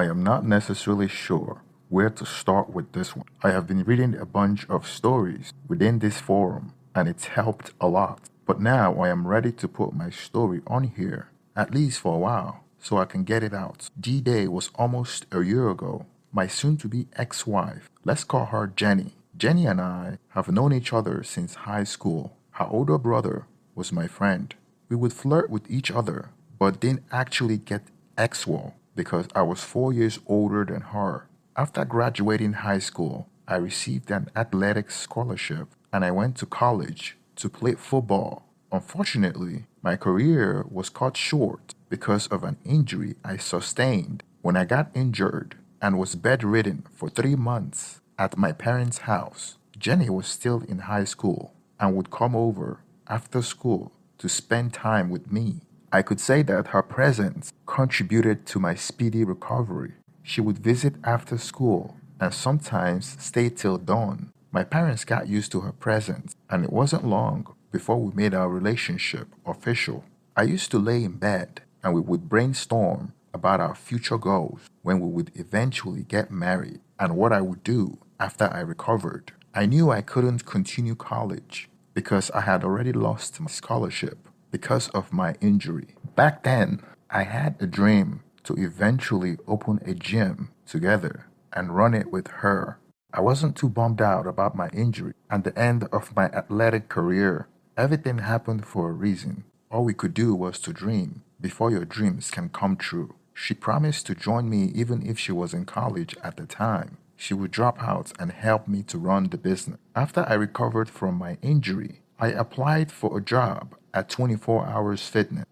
I am not necessarily sure where to start with this one. I have been reading a bunch of stories within this forum and it's helped a lot. But now I am ready to put my story on here, at least for a while, so I can get it out. D-Day was almost a year ago. My soon-to-be ex-wife, let's call her Jenny. Jenny and I have known each other since high school. Her older brother was my friend. We would flirt with each other, but didn't actually get ex-wall because I was 4 years older than her. After graduating high school, I received an athletic scholarship and I went to college to play football. Unfortunately, my career was cut short because of an injury I sustained when I got injured and was bedridden for 3 months at my parents' house. Jenny was still in high school and would come over after school to spend time with me. I could say that her presence contributed to my speedy recovery. She would visit after school and sometimes stay till dawn. My parents got used to her presence, and it wasn't long before we made our relationship official. I used to lay in bed and we would brainstorm about our future goals when we would eventually get married and what I would do after I recovered. I knew I couldn't continue college because I had already lost my scholarship because of my injury. Back then, I had a dream to eventually open a gym together and run it with her. I wasn't too bummed out about my injury and the end of my athletic career. Everything happened for a reason. All we could do was to dream before your dreams can come true. She promised to join me even if she was in college at the time. She would drop out and help me to run the business. After I recovered from my injury, I applied for a job at 24 Hours Fitness.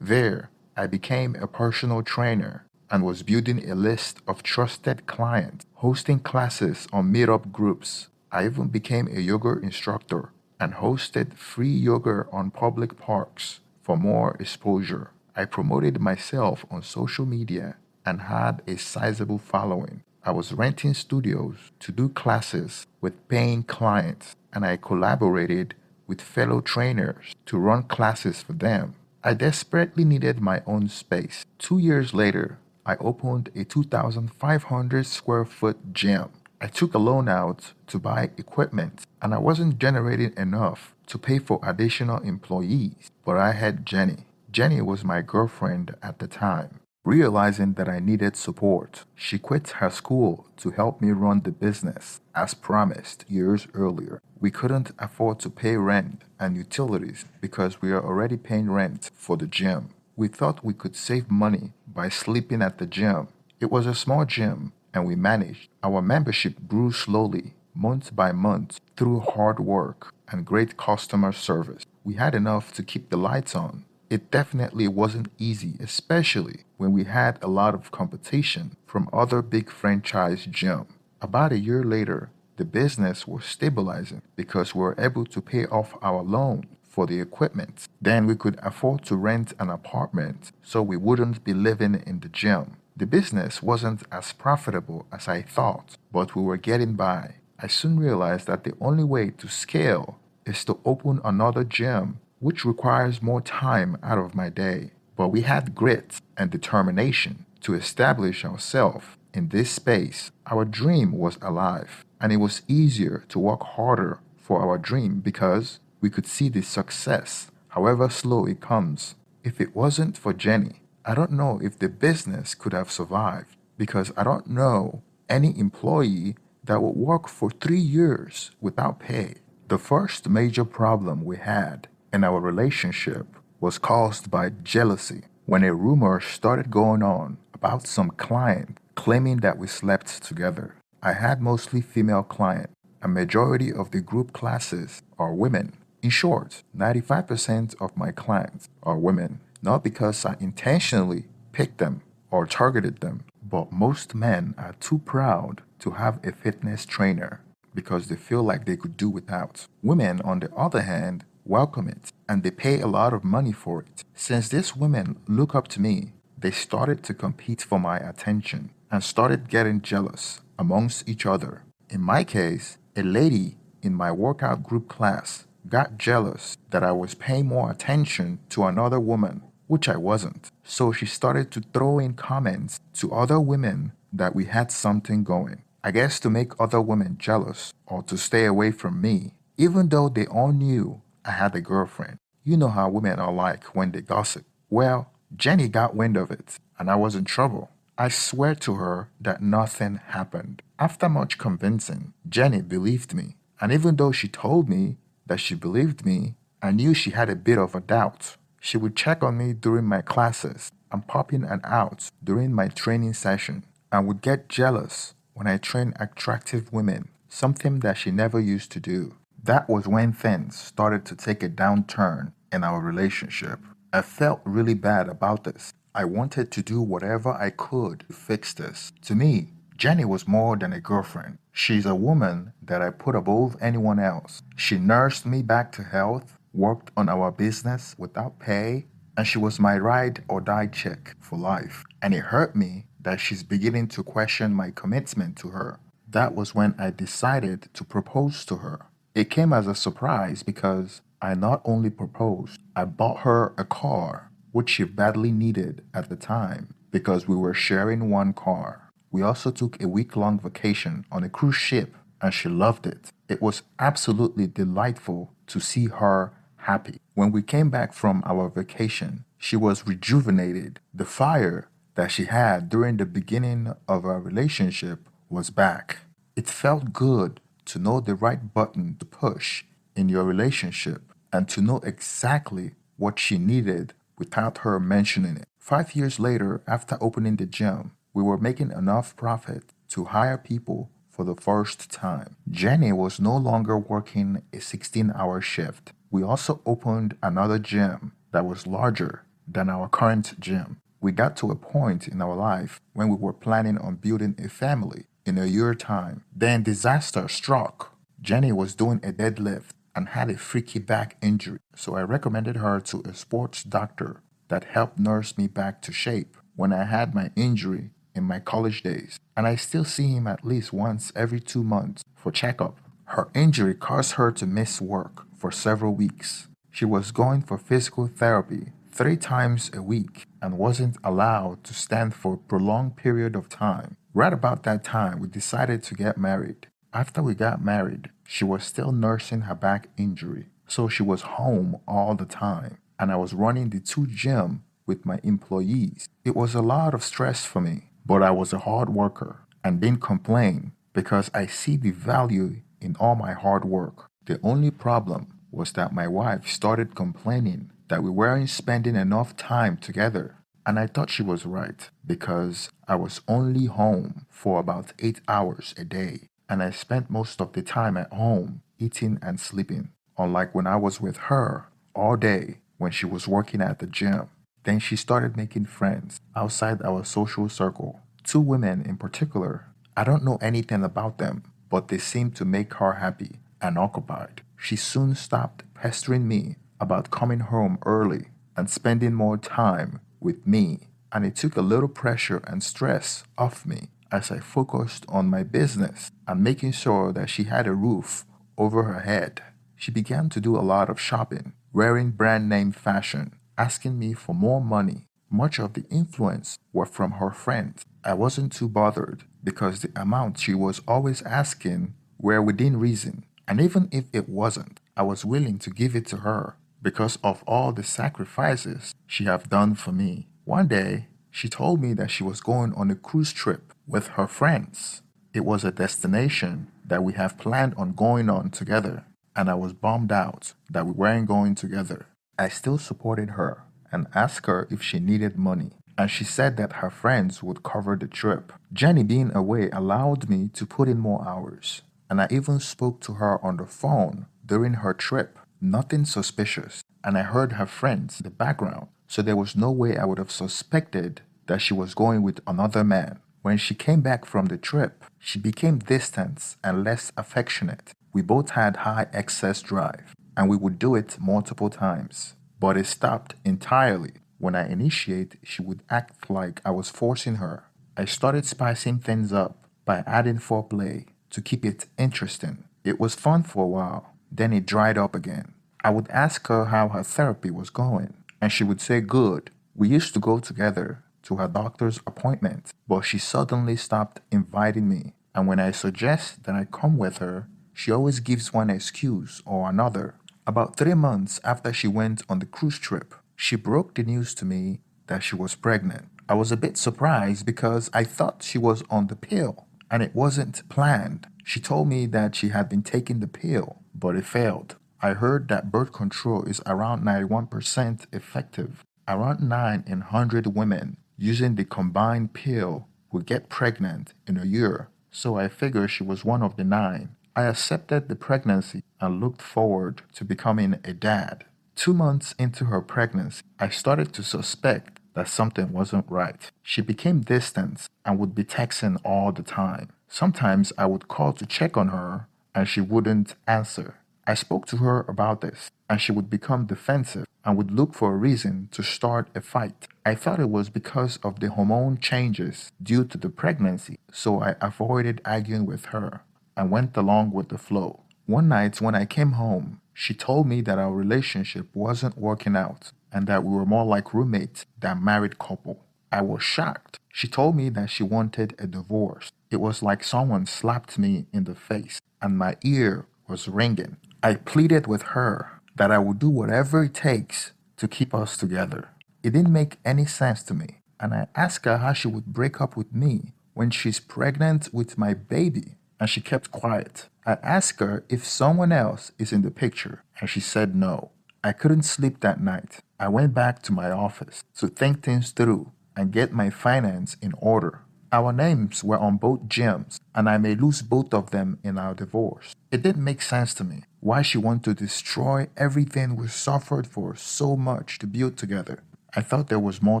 There, I became a personal trainer and was building a list of trusted clients, hosting classes on meetup groups. I even became a yoga instructor and hosted free yoga on public parks for more exposure. I promoted myself on social media and had a sizable following. I was renting studios to do classes with paying clients, and I collaborated with fellow trainers to run classes for them. I desperately needed my own space. 2 years later, I opened a 2,500 square foot gym. I took a loan out to buy equipment, and I wasn't generating enough to pay for additional employees, but I had Jenny. Jenny was my girlfriend at the time. Realizing that I needed support, she quit her school to help me run the business, as promised years earlier. We couldn't afford to pay rent and utilities because we are already paying rent for the gym. We thought we could save money by sleeping at the gym. It was a small gym and we managed. Our membership grew slowly, month by month, through hard work and great customer service. We had enough to keep the lights on. It definitely wasn't easy, especially when we had a lot of competition from other big franchise gyms. About a year later, the business was stabilizing because we were able to pay off our loan for the equipment. Then we could afford to rent an apartment so we wouldn't be living in the gym. The business wasn't as profitable as I thought, but we were getting by. I soon realized that the only way to scale is to open another gym, which requires more time out of my day. But we had grit and determination to establish ourselves in this space. Our dream was alive, and it was easier to work harder for our dream because we could see the success, however slow it comes. If it wasn't for Jenny, I don't know if the business could have survived because I don't know any employee that would work for 3 years without pay. The first major problem we had in our relationship was caused by jealousy when a rumor started going on about some client claiming that we slept together. I had mostly female clients. A majority of the group classes are women. In short, 95% of my clients are women, not because I intentionally picked them or targeted them, but most men are too proud to have a fitness trainer because they feel like they could do without. Women, on the other hand, welcome it and they pay a lot of money for it. Since these women look up to me, they started to compete for my attention and started getting jealous amongst each other. In my case, a lady in my workout group class got jealous that I was paying more attention to another woman which I wasn't. So she started to throw in comments to other women that we had something going. I guess to make other women jealous or to stay away from me, even though they all knew I had a girlfriend. You know how women are like when they gossip. Well, Jenny got wind of it, and I was in trouble. I swear to her that nothing happened. After much convincing, Jenny believed me. And even though she told me that she believed me, I knew she had a bit of a doubt. She would check on me during my classes and pop in and out during my training session and would get jealous when I trained attractive women, something that she never used to do. That was when things started to take a downturn in our relationship. I felt really bad about this. I wanted to do whatever I could to fix this. To me, Jenny was more than a girlfriend. She's a woman that I put above anyone else. She nursed me back to health, worked on our business without pay, and she was my ride or die chick for life. And it hurt me that she's beginning to question my commitment to her. That was when I decided to propose to her. It came as a surprise because I not only proposed, I bought her a car, which she badly needed at the time because we were sharing one car. We also took a week-long vacation on a cruise ship and she loved it. It was absolutely delightful to see her happy. When we came back from our vacation, she was rejuvenated. The fire that she had during the beginning of our relationship was back. It felt good to know the right button to push in your relationship and to know exactly what she needed without her mentioning it. 5 years later, after opening the gym, we were making enough profit to hire people for the first time. Jenny was no longer working a 16-hour shift. We also opened another gym that was larger than our current gym. We got to a point in our life when we were planning on building a family in a year time. Then disaster struck. Jenny was doing a deadlift and had a freaky back injury, so I recommended her to a sports doctor that helped nurse me back to shape when I had my injury in my college days, and I still see him at least once every 2 months for checkup. Her injury caused her to miss work for several weeks. She was going for physical therapy 3 times a week and wasn't allowed to stand for a prolonged period of time. Right about that time, we decided to get married. After we got married, she was still nursing her back injury, so she was home all the time, and I was running the two gym with my employees. It was a lot of stress for me, but I was a hard worker and didn't complain because I see the value in all my hard work. The only problem was that my wife started complaining that we weren't spending enough time together. And I thought she was right because I was only home for about 8 hours a day. And I spent most of the time at home eating and sleeping, unlike when I was with her all day when she was working at the gym. Then she started making friends outside our social circle. Two women in particular. I don't know anything about them, but they seemed to make her happy and occupied. She soon stopped pestering me about coming home early and spending more time with me, and it took a little pressure and stress off me as I focused on my business and making sure that she had a roof over her head. She began to do a lot of shopping, wearing brand name fashion, asking me for more money. Much of the influence were from her friends. I wasn't too bothered because the amount she was always asking were within reason. And even if it wasn't, I was willing to give it to her because of all the sacrifices she have done for me. One day, she told me that she was going on a cruise trip with her friends. It was a destination that we have planned on going on together, and I was bummed out that we weren't going together. I still supported her and asked her if she needed money, and she said that her friends would cover the trip. Jenny being away allowed me to put in more hours, and I even spoke to her on the phone during her trip. Nothing suspicious, and I heard her friends in the background, so there was no way I would have suspected that she was going with another man. When she came back from the trip, she became distant and less affectionate. We both had high excess drive, and we would do it multiple times. But it stopped entirely. When I initiate, she would act like I was forcing her. I started spicing things up by adding foreplay to keep it interesting. It was fun for a while, then it dried up again. I would ask her how her therapy was going, and she would say good, We used to go together to her doctor's appointments, but she suddenly stopped inviting me. And when I suggest that I come with her, she always gives one excuse or another. About 3 months after she went on the cruise trip, she broke the news to me that she was pregnant. I was a bit surprised because I thought she was on the pill and it wasn't planned. She told me that she had been taking the pill, but it failed. I heard that birth control is around 91% effective. Around 9 in 100 women using the combined pill will get pregnant in a year, so I figured she was one of the 9. I accepted the pregnancy and looked forward to becoming a dad. 2 months into her pregnancy, I started to suspect that something wasn't right. She became distant and would be texting all the time. Sometimes I would call to check on her and she wouldn't answer. I spoke to her about this and she would become defensive and would look for a reason to start a fight. I thought it was because of the hormone changes due to the pregnancy, so I avoided arguing with her and went along with the flow. One night when I came home, she told me that our relationship wasn't working out and that we were more like roommates than married couple. I was shocked. She told me that she wanted a divorce. It was like someone slapped me in the face and my ear was ringing. I pleaded with her that I would do whatever it takes to keep us together. It didn't make any sense to me, and I asked her how she would break up with me when she's pregnant with my baby, and she kept quiet. I asked her if someone else is in the picture, and she said no. I couldn't sleep that night. I went back to my office to think things through and get my finance in order. Our names were on both gyms, and I may lose both of them in our divorce. It didn't make sense to me why she wanted to destroy everything we suffered for so much to build together. I thought there was more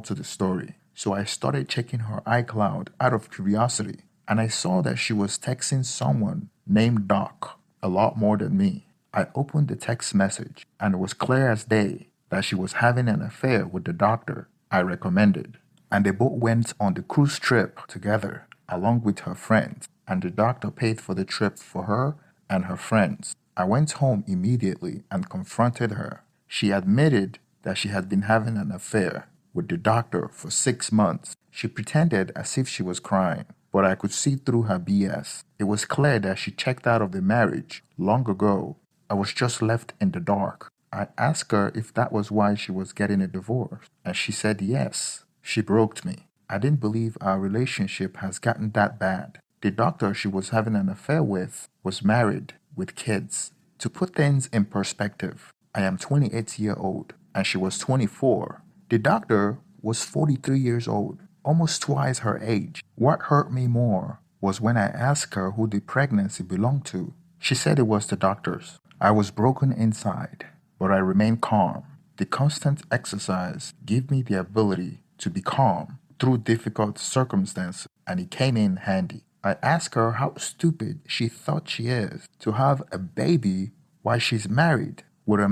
to the story, so I started checking her iCloud out of curiosity, and I saw that she was texting someone named Doc a lot more than me. I opened the text message, and it was clear as day that she was having an affair with the doctor I recommended. And they both went on the cruise trip together, along with her friends, and the doctor paid for the trip for her and her friends. I went home immediately and confronted her. She admitted that she had been having an affair with the doctor for 6 months. She pretended as if she was crying, but I could see through her BS. It was clear that she checked out of the marriage long ago. I was just left in the dark. I asked her if that was why she was getting a divorce, and she said yes. She broke me. I didn't believe our relationship has gotten that bad. The doctor she was having an affair with was married with kids. To put things in perspective, I am 28 years old and she was 24. The doctor was 43 years old, almost twice her age. What hurt me more was when I asked her who the pregnancy belonged to. She said it was the doctor's. I was broken inside, but I remained calm. The constant exercise gave me the ability to be calm through difficult circumstances, and it came in handy. I asked her how stupid she thought she is to have a baby while she's married with a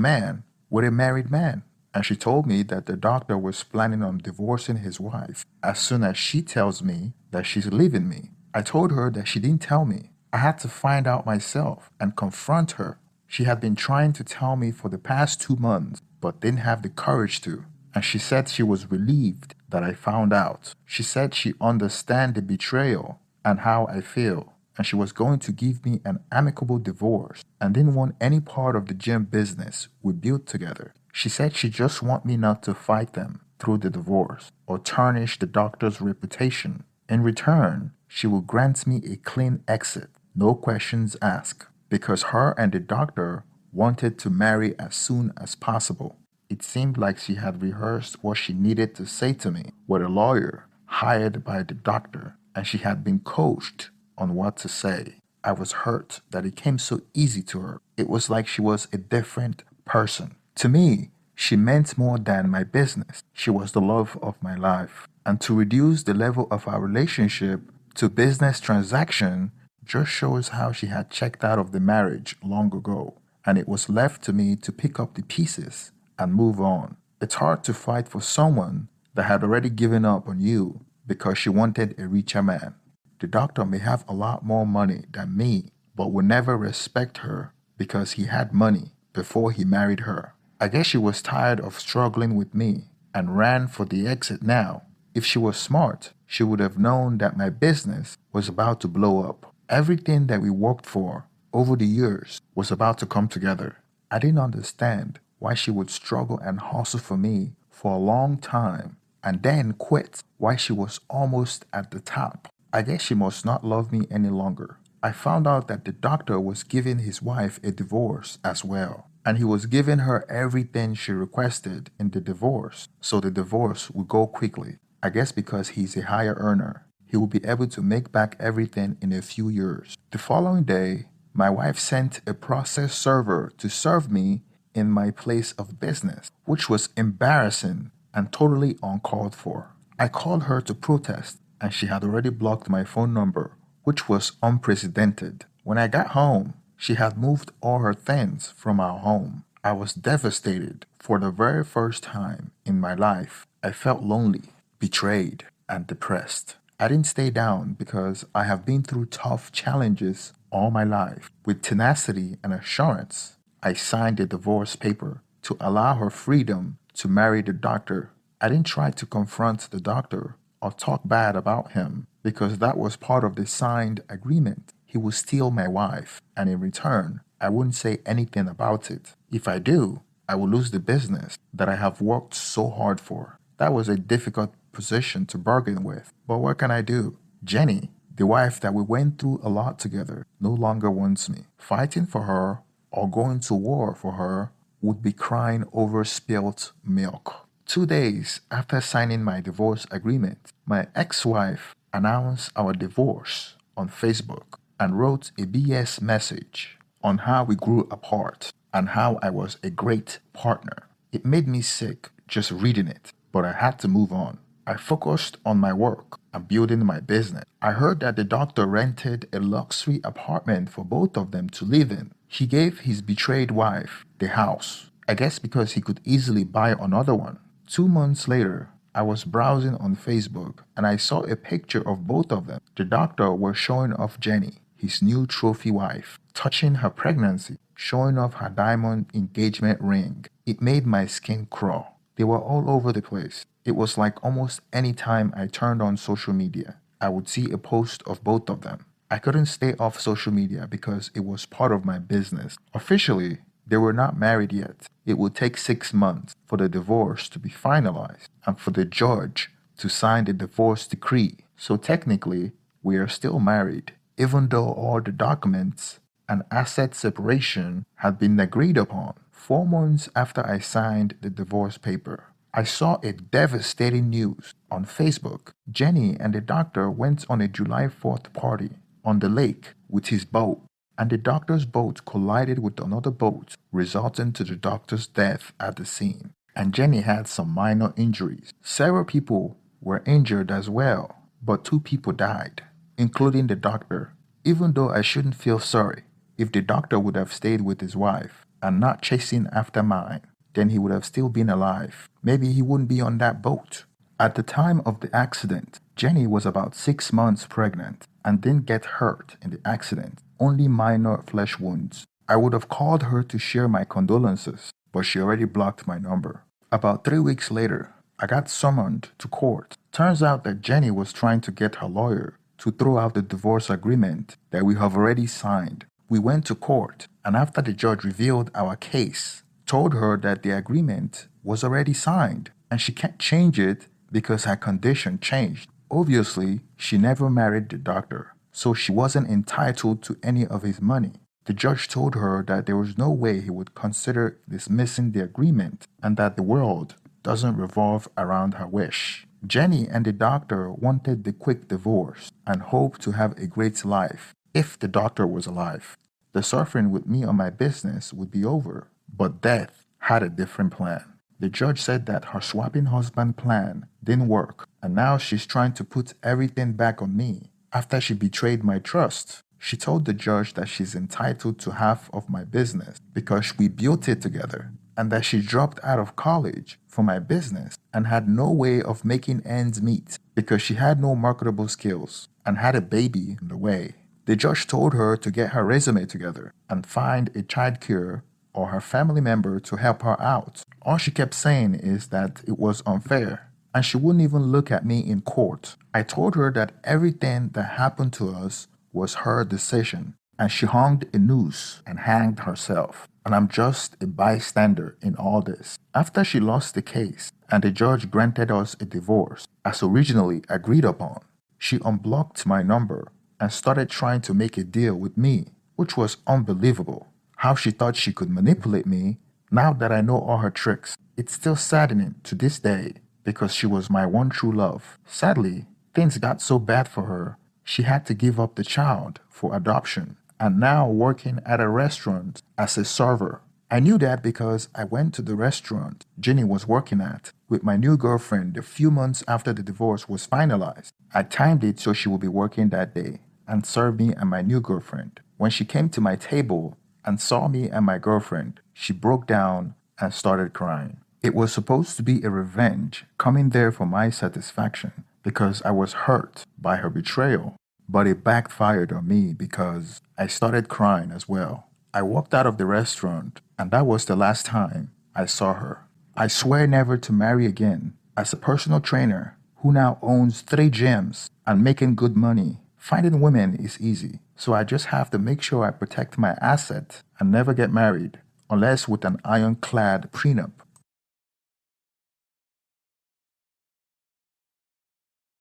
married man. And she told me that the doctor was planning on divorcing his wife as soon as she tells me that she's leaving me. I told her that she didn't tell me. I had to find out myself and confront her. She had been trying to tell me for the past 2 months, but didn't have the courage to. And she said she was relieved that I found out. She said she understands the betrayal and how I feel, and she was going to give me an amicable divorce and didn't want any part of the gym business we built together. She said she just want me not to fight them through the divorce or tarnish the doctor's reputation. In return, she will grant me a clean exit, no questions asked, because her and the doctor wanted to marry as soon as possible. It seemed like she had rehearsed what she needed to say to me with a lawyer hired by the doctor, and she had been coached on what to say. I was hurt that it came so easy to her. It was like she was a different person. To me, she meant more than my business. She was the love of my life. And to reduce the level of our relationship to business transaction just shows how she had checked out of the marriage long ago, and it was left to me to pick up the pieces and move on. It's hard to fight for someone that had already given up on you because she wanted a richer man. The doctor may have a lot more money than me, but would never respect her because he had money before he married her. I guess she was tired of struggling with me and ran for the exit now. If she was smart, she would have known that my business was about to blow up. Everything that we worked for over the years was about to come together. I didn't understand why she would struggle and hustle for me for a long time and then quit while she was almost at the top. I guess she must not love me any longer. I found out that the doctor was giving his wife a divorce as well, and he was giving her everything she requested in the divorce, so the divorce would go quickly. I guess because he's a higher earner, he will be able to make back everything in a few years. The following day, my wife sent a process server to serve me in my place of business, which was embarrassing and totally uncalled for. I called her to protest, and she had already blocked my phone number, which was unprecedented. When I got home, she had moved all her things from our home. I was devastated. For the very first time in my life, I felt lonely, betrayed, and depressed. I didn't stay down because I have been through tough challenges all my life. With tenacity and assurance, I signed a divorce paper to allow her freedom to marry the doctor. I didn't try to confront the doctor or talk bad about him because that was part of the signed agreement. He would steal my wife, and in return, I wouldn't say anything about it. If I do, I will lose the business that I have worked so hard for. That was a difficult position to bargain with, but what can I do? Jenny, the wife that we went through a lot together, no longer wants me. Fighting for her or going to war for her would be crying over spilt milk. 2 days after signing my divorce agreement, my ex-wife announced our divorce on Facebook and wrote a BS message on how we grew apart and how I was a great partner. It made me sick just reading it, but I had to move on. I focused on my work and building my business. I heard that the doctor rented a luxury apartment for both of them to live in. He gave his betrayed wife the house, I guess because he could easily buy another one. 2 months later, I was browsing on Facebook and I saw a picture of both of them. The doctor was showing off Jenny, his new trophy wife, touching her pregnancy, showing off her diamond engagement ring. It made my skin crawl. They were all over the place. It was like almost any time I turned on social media, I would see a post of both of them. I couldn't stay off social media because it was part of my business. Officially, they were not married yet. It would take 6 months for the divorce to be finalized and for the judge to sign the divorce decree. So technically, we are still married, even though all the documents and asset separation had been agreed upon. 4 months after I signed the divorce paper, I saw a devastating news on Facebook. Jenny and the doctor went on a July 4th party on the lake with his boat, and the doctor's boat collided with another boat, resulting to the doctor's death at the scene. And Jenny had some minor injuries. Several people were injured as well, but 2 people died, including the doctor. Even though I shouldn't feel sorry, if the doctor would have stayed with his wife and not chasing after mine, then he would have still been alive. Maybe he wouldn't be on that boat. At the time of the accident, Jenny was about 6 months pregnant and didn't get hurt in the accident, only minor flesh wounds. I would have called her to share my condolences, but she already blocked my number. About 3 weeks later, I got summoned to court. Turns out that Jenny was trying to get her lawyer to throw out the divorce agreement that we have already signed. We went to court, and after the judge revealed our case, told her that the agreement was already signed and she can't change it because her condition changed. Obviously, she never married the doctor, so she wasn't entitled to any of his money. The judge told her that there was no way he would consider dismissing the agreement and that the world doesn't revolve around her wish. Jenny and the doctor wanted the quick divorce and hoped to have a great life if the doctor was alive. The suffering with me on my business would be over, but death had a different plan. The judge said that her swapping husband plan didn't work, and now she's trying to put everything back on me after she betrayed my trust. She told the judge that she's entitled to half of my business because we built it together, and that she dropped out of college for my business and had no way of making ends meet because she had no marketable skills and had a baby on the way. The judge told her to get her resume together and find a childcare or her family member to help her out. All she kept saying is that it was unfair, and she wouldn't even look at me in court. I told her that everything that happened to us was her decision, and she hung a noose and hanged herself. And I'm just a bystander in all this. After she lost the case and the judge granted us a divorce, as originally agreed upon, she unblocked my number and started trying to make a deal with me, which was unbelievable. How she thought she could manipulate me, now that I know all her tricks. It's still saddening to this day because she was my one true love. Sadly, things got so bad for her, she had to give up the child for adoption and now working at a restaurant as a server. I knew that because I went to the restaurant Jenny was working at with my new girlfriend a few months after the divorce was finalized. I timed it so she would be working that day and serve me and my new girlfriend. When she came to my table and saw me and my girlfriend, she broke down and started crying. It was supposed to be a revenge coming there for my satisfaction because I was hurt by her betrayal, but it backfired on me because I started crying as well. I walked out of the restaurant, and that was the last time I saw her. I swear never to marry again. As a personal trainer who now owns 3 gyms and making good money, finding women is easy. So I just have to make sure I protect my asset and never get married, unless with an ironclad prenup.